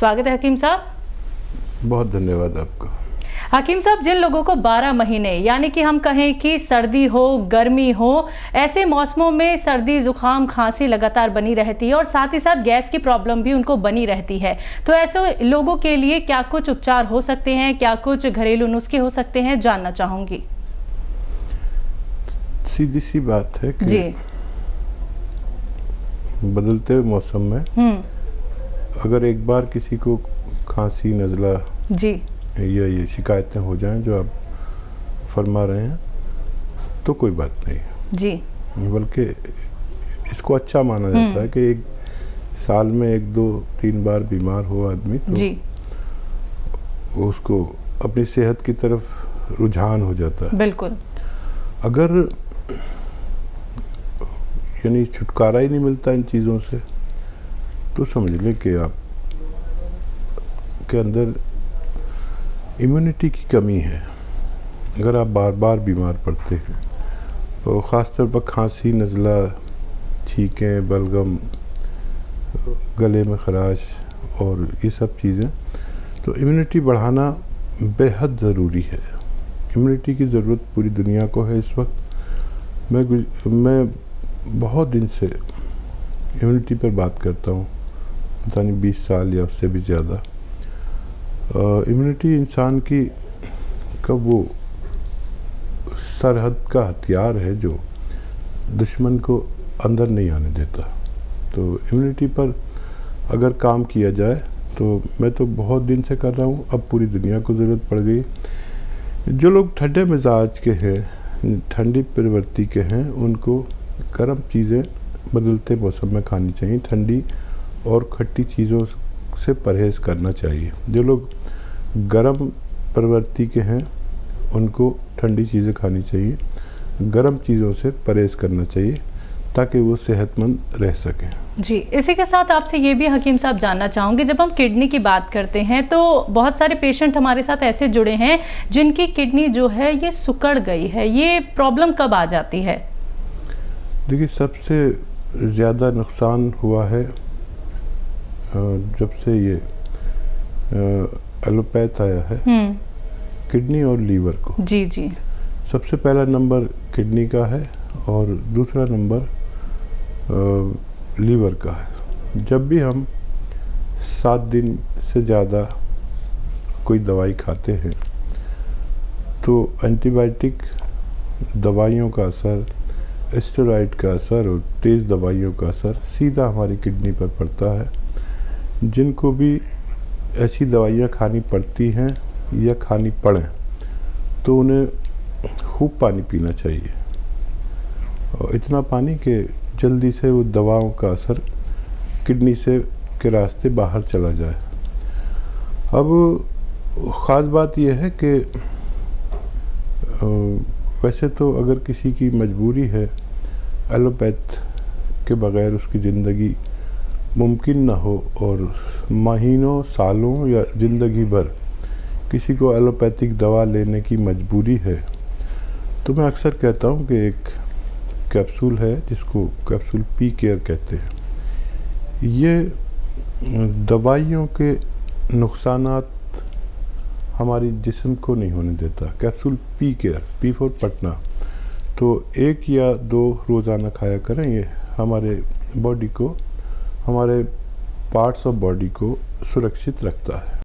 स्वागत है हकीम साहब। बहुत धन्यवाद आपका। हकीम साहब, जिन लोगों को 12 महीने यानी कि हम कहें कि सर्दी हो गर्मी हो, ऐसे मौसमों में सर्दी जुकाम खांसी लगातार बनी रहती है और साथ ही साथ गैस की प्रॉब्लम भी उनको बनी रहती है, तो ऐसे लोगों के लिए क्या कुछ उपचार हो सकते हैं, क्या कुछ घरेलू नुस्खे हो सकते हैं, जानना चाहूंगी। सीधी सी बात है कि जी। बदलते हुए मौसम में अगर एक बार किसी को खांसी नज़ला जी या ये शिकायतें हो जाएं जो आप फरमा रहे हैं तो कोई बात नहीं जी, बल्कि इसको अच्छा माना जाता है कि एक साल में 1, 2, 3 बार बीमार हो आदमी तो जी उसको अपनी सेहत की तरफ रुझान हो जाता है। बिल्कुल। अगर यानी छुटकारा ही नहीं मिलता इन चीज़ों से तो समझ लें कि आप के अंदर इम्यूनिटी की कमी है। अगर आप बार बार बीमार पड़ते हैं और ख़ासतौर पर खांसी नज़ला, छींकें, बलगम, गले में खराश और ये सब चीज़ें, तो इम्यूनिटी बढ़ाना बेहद ज़रूरी है। इम्यूनिटी की ज़रूरत पूरी दुनिया को है इस वक्त। मैं बहुत दिन से इम्यूनिटी पर बात करता हूँ, पता नहीं 20 साल या उससे भी ज़्यादा। इम्यूनिटी इंसान की का वो सरहद का हथियार है जो दुश्मन को अंदर नहीं आने देता। तो इम्यूनिटी पर अगर काम किया जाए तो मैं तो बहुत दिन से कर रहा हूँ, अब पूरी दुनिया को ज़रूरत पड़ गई। जो लोग ठंडे मिजाज के हैं, ठंडी प्रवृत्ति के हैं, उनको गर्म चीज़ें बदलते मौसम में खानी चाहिए। ठंडी और खट्टी चीज़ों से परहेज़ करना चाहिए। जो लोग गर्म प्रवृत्ति के हैं उनको ठंडी चीज़ें खानी चाहिए, गर्म चीज़ों से परहेज़ करना चाहिए ताकि वो सेहतमंद रह सकें। जी, इसी के साथ आपसे ये भी हकीम साहब जानना चाहूँगी, जब हम किडनी की बात करते हैं तो बहुत सारे पेशेंट हमारे साथ ऐसे जुड़े हैं जिनकी किडनी जो है ये सिकुड़ गई है, ये प्रॉब्लम कब आ जाती है? देखिए, सबसे ज़्यादा नुकसान हुआ है जब से ये एलोपैथ आया है किडनी और लीवर को। जी जी। सबसे पहला नंबर किडनी का है और दूसरा नंबर लीवर का है। जब भी हम 7 दिन से ज़्यादा कोई दवाई खाते हैं तो एंटीबायोटिक दवाइयों का असर, स्टेरॉइड का असर और तेज़ दवाइयों का असर सीधा हमारी किडनी पर पड़ता है। जिनको भी ऐसी दवाइयाँ खानी पड़ती हैं या खानी पड़ें तो उन्हें खूब पानी पीना चाहिए, और इतना पानी कि जल्दी से वो दवाओं का असर किडनी से के रास्ते बाहर चला जाए। अब ख़ास बात यह है कि वैसे तो अगर किसी की मजबूरी है, एलोपैथ के बग़ैर उसकी ज़िंदगी मुमकिन ना हो और महीनों सालों या ज़िंदगी भर किसी को एलोपैथिक दवा लेने की मजबूरी है, तो मैं अक्सर कहता हूँ कि एक कैप्सूल है जिसको कैप्सूल पी केयर कहते हैं। ये दवाइयों के नुकसानात हमारी जिस्म को नहीं होने देता। Capsule P care, P for Patna, तो 1 या 2 रोज़ाना खाया करें। ये हमारे बॉडी को, हमारे पार्ट्स ऑफ बॉडी को सुरक्षित रखता है।